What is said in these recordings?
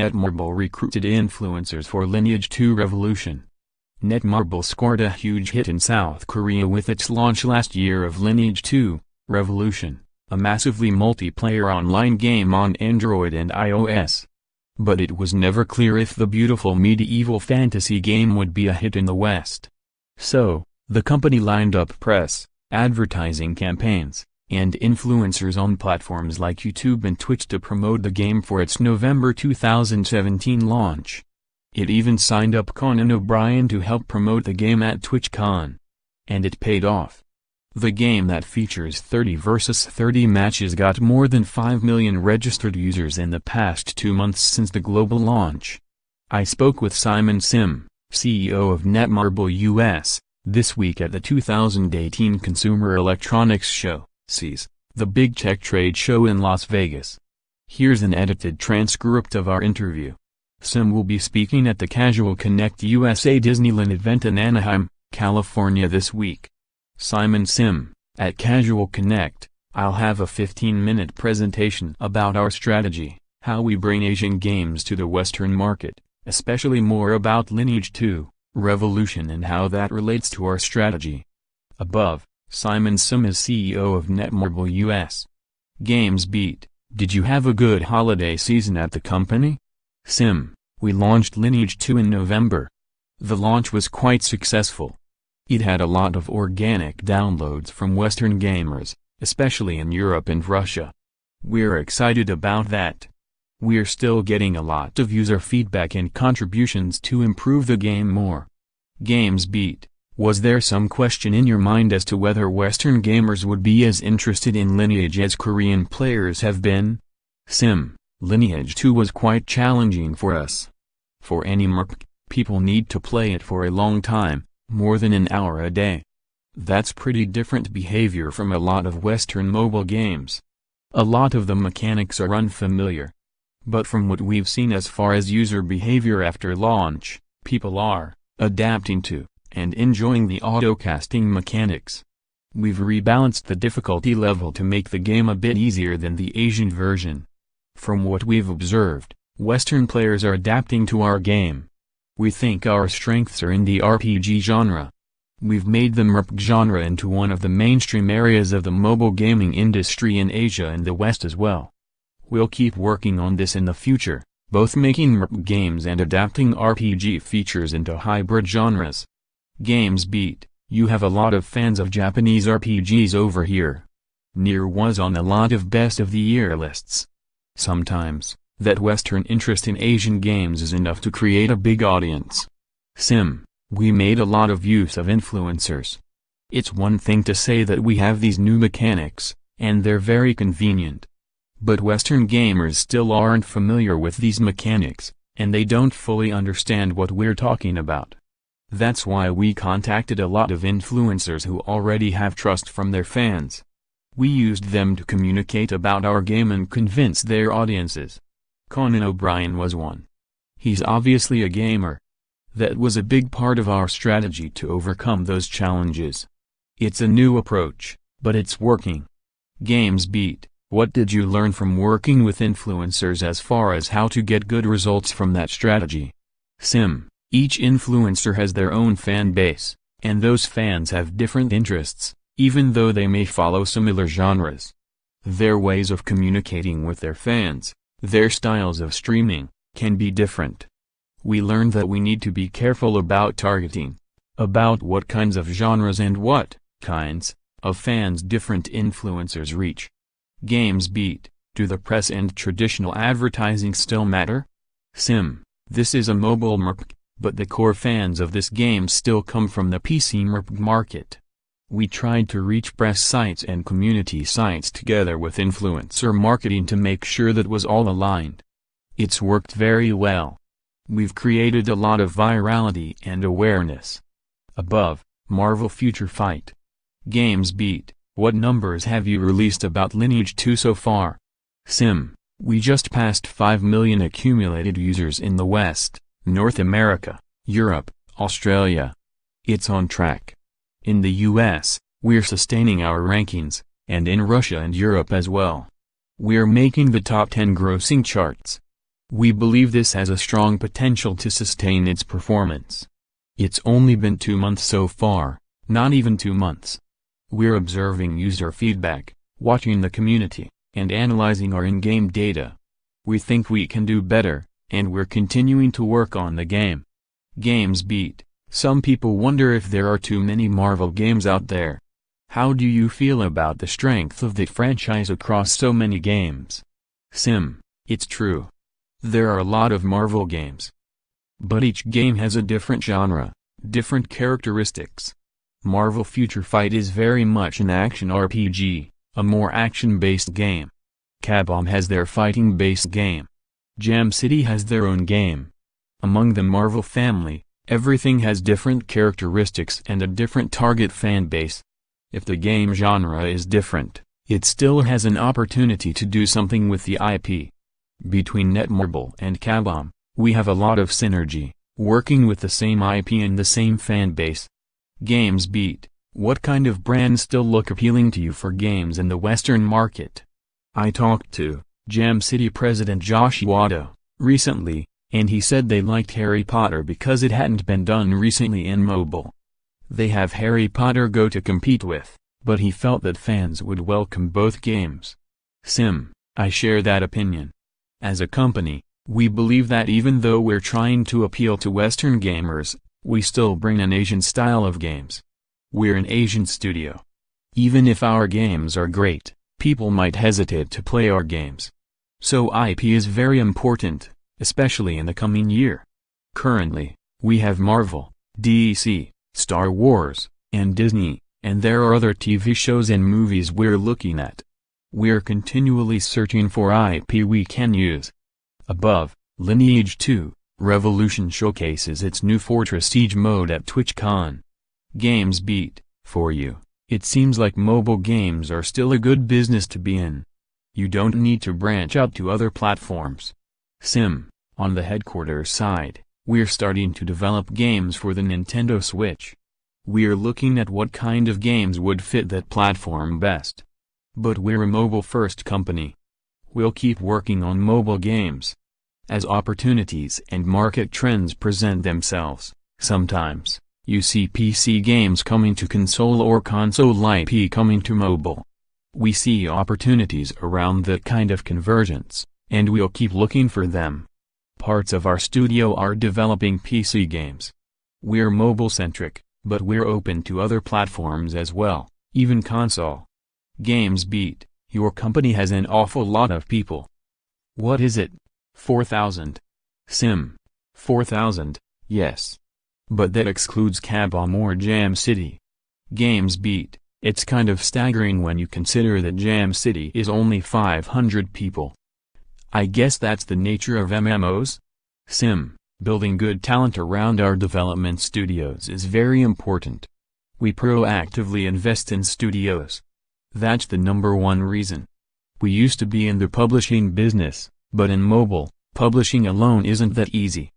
Netmarble recruited influencers for Lineage 2 Revolution. Netmarble scored a huge hit in South Korea with its launch last year of Lineage 2 Revolution, a massively multiplayer online game on Android and iOS. But it was never clear if the beautiful medieval fantasy game would be a hit in the West. So, the company lined up press, advertising campaigns, and influencers on platforms like YouTube and Twitch to promote the game for its November 2017 launch. It even signed up Conan O'Brien to help promote the game at TwitchCon. And it paid off. The game that features 30 versus 30 matches got more than 5 million registered users in the past 2 months since the global launch. I spoke with Simon Sim, CEO of Netmarble US, this week at the 2018 Consumer Electronics Show, CES, the big tech trade show in Las Vegas. Here's an edited transcript of our interview. Sim will be speaking at the Casual Connect USA Disneyland event in Anaheim, California this week. Simon Sim, at Casual Connect, I'll have a 15-minute presentation about our strategy, how we bring Asian games to the Western market, especially more about Lineage 2 Revolution and how that relates to our strategy. Above, Simon Sim is CEO of Netmarble US. Games Beat, did you have a good holiday season at the company? Sim, we launched Lineage 2 in November. The launch was quite successful. It had a lot of organic downloads from Western gamers, especially in Europe and Russia. We're excited about that. We're still getting a lot of user feedback and contributions to improve the game more. Games Beat, was there some question in your mind as to whether Western gamers would be as interested in Lineage as Korean players have been? Sim, Lineage 2 was quite challenging for us. For any merc, people need to play it for a long time, more than an hour a day. That's pretty different behavior from a lot of Western mobile games. A lot of the mechanics are unfamiliar. But from what we've seen as far as user behavior after launch, people are adapting to and enjoying the auto-casting mechanics. We've rebalanced the difficulty level to make the game a bit easier than the Asian version. From what we've observed, Western players are adapting to our game. We think our strengths are in the RPG genre. We've made the MRP genre into one of the mainstream areas of the mobile gaming industry in Asia and the West as well. We'll keep working on this in the future, both making MRP games and adapting RPG features into hybrid genres. Games Beat, you have a lot of fans of Japanese RPGs over here. Nier was on a lot of best of the year lists. Sometimes, that Western interest in Asian games is enough to create a big audience. Sim, we made a lot of use of influencers. It's one thing to say that we have these new mechanics, and they're very convenient. But Western gamers still aren't familiar with these mechanics, and they don't fully understand what we're talking about. That's why we contacted a lot of influencers who already have trust from their fans. We used them to communicate about our game and convince their audiences. Conan O'Brien was one. He's obviously a gamer. That was a big part of our strategy to overcome those challenges. It's a new approach, but it's working. Games Beat, what did you learn from working with influencers as far as how to get good results from that strategy? Sim, each influencer has their own fan base, and those fans have different interests, even though they may follow similar genres. Their ways of communicating with their fans, their styles of streaming, can be different. We learned that we need to be careful about targeting, about what kinds of genres and what kinds of fans different influencers reach. Games Beat, do the press and traditional advertising still matter? Sim, this is a mobile MRP, but the core fans of this game still come from the PC MRP market. We tried to reach press sites and community sites together with influencer marketing to make sure that was all aligned. It's worked very well. We've created a lot of virality and awareness. Above, Marvel Future Fight. Games Beat, what numbers have you released about Lineage 2 so far? Sim, we just passed 5 million accumulated users in the West, North America, Europe, Australia. It's on track. In the US, we're sustaining our rankings, and in Russia and Europe as well. We're making the top 10 grossing charts. We believe this has a strong potential to sustain its performance. It's only been 2 months so far, not even 2 months. We're observing user feedback, watching the community, and analyzing our in-game data. We think we can do better, and we're continuing to work on the game. Games beat. Some people wonder if there are too many Marvel games out there. How do you feel about the strength of the franchise across so many games? Sim, it's true. There are a lot of Marvel games. But each game has a different genre, different characteristics. Marvel Future Fight is very much an action RPG, a more action-based game. Capcom has their fighting-based game. Jam City has their own game. Among the Marvel family, everything has different characteristics and a different target fan base. If the game genre is different, it still has an opportunity to do something with the IP. Between Netmarble and Capcom, we have a lot of synergy, working with the same IP and the same fan base. Games beat. What kind of brands still look appealing to you for games in the Western market? I talked to Jam City president Josh Iwata recently, and he said they liked Harry Potter because it hadn't been done recently in mobile. They have Harry Potter Go to compete with, but he felt that fans would welcome both games. Sim, I share that opinion. As a company, we believe that even though we're trying to appeal to Western gamers, we still bring an Asian style of games. We're an Asian studio. Even if our games are great, people might hesitate to play our games. So IP is very important, especially in the coming year. Currently, we have Marvel, DC, Star Wars, and Disney, and there are other TV shows and movies we're looking at. We're continually searching for IP we can use. Above, Lineage 2, Revolution showcases its new Fortress Siege mode at TwitchCon. Games beat. For you, it seems like mobile games are still a good business to be in. You don't need to branch out to other platforms. Sim, on the headquarters side, we're starting to develop games for the Nintendo Switch. We're looking at what kind of games would fit that platform best. But we're a mobile-first company. We'll keep working on mobile games. As opportunities and market trends present themselves, sometimes, you see PC games coming to console or console IP coming to mobile. We see opportunities around that kind of convergence, and we'll keep looking for them. Parts of our studio are developing PC games. We're mobile-centric, but we're open to other platforms as well, even console. Games beat. Your company has an awful lot of people. What is it? 4,000. Sim. 4,000, yes. But that excludes Capcom or Jam City. Games beat. It's kind of staggering when you consider that Jam City is only 500 people. I guess that's the nature of MMOs? Sim. Building good talent around our development studios is very important. We proactively invest in studios. That's the #1 reason. We used to be in the publishing business, but in mobile, publishing alone isn't that easy.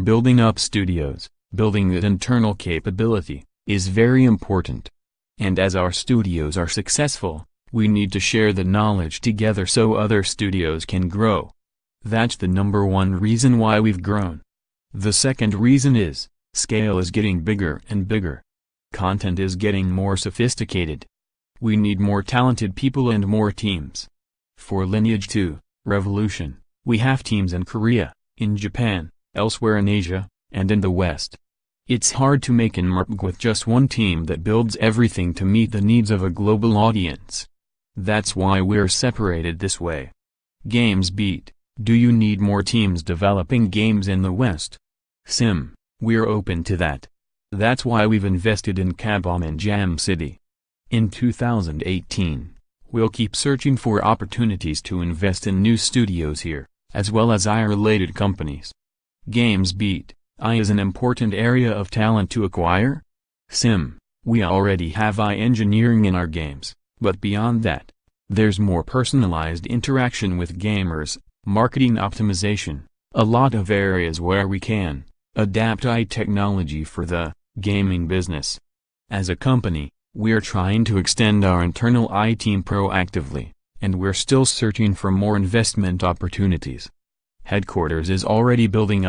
Building up studios, building that internal capability, is very important. And as our studios are successful, we need to share the knowledge together so other studios can grow. That's the #1 reason why we've grown. The second reason is, scale is getting bigger and bigger. Content is getting more sophisticated. We need more talented people and more teams. For Lineage 2, Revolution, we have teams in Korea, in Japan, elsewhere in Asia, and in the West. It's hard to make an MMO with just one team that builds everything to meet the needs of a global audience. That's why we're separated this way. Games beat. Do you need more teams developing games in the West? Sim, we're open to that. That's why we've invested in Capcom and Jam City. In 2018, we'll keep searching for opportunities to invest in new studios here, as well as AI-related companies. Games beat. AI is an important area of talent to acquire? Sim, we already have AI engineering in our games, but beyond that, there's more personalized interaction with gamers, marketing optimization, a lot of areas where we can adapt AI technology for the gaming business. As a company, we're trying to extend our internal AI team proactively, and we're still searching for more investment opportunities. Headquarters is already building up.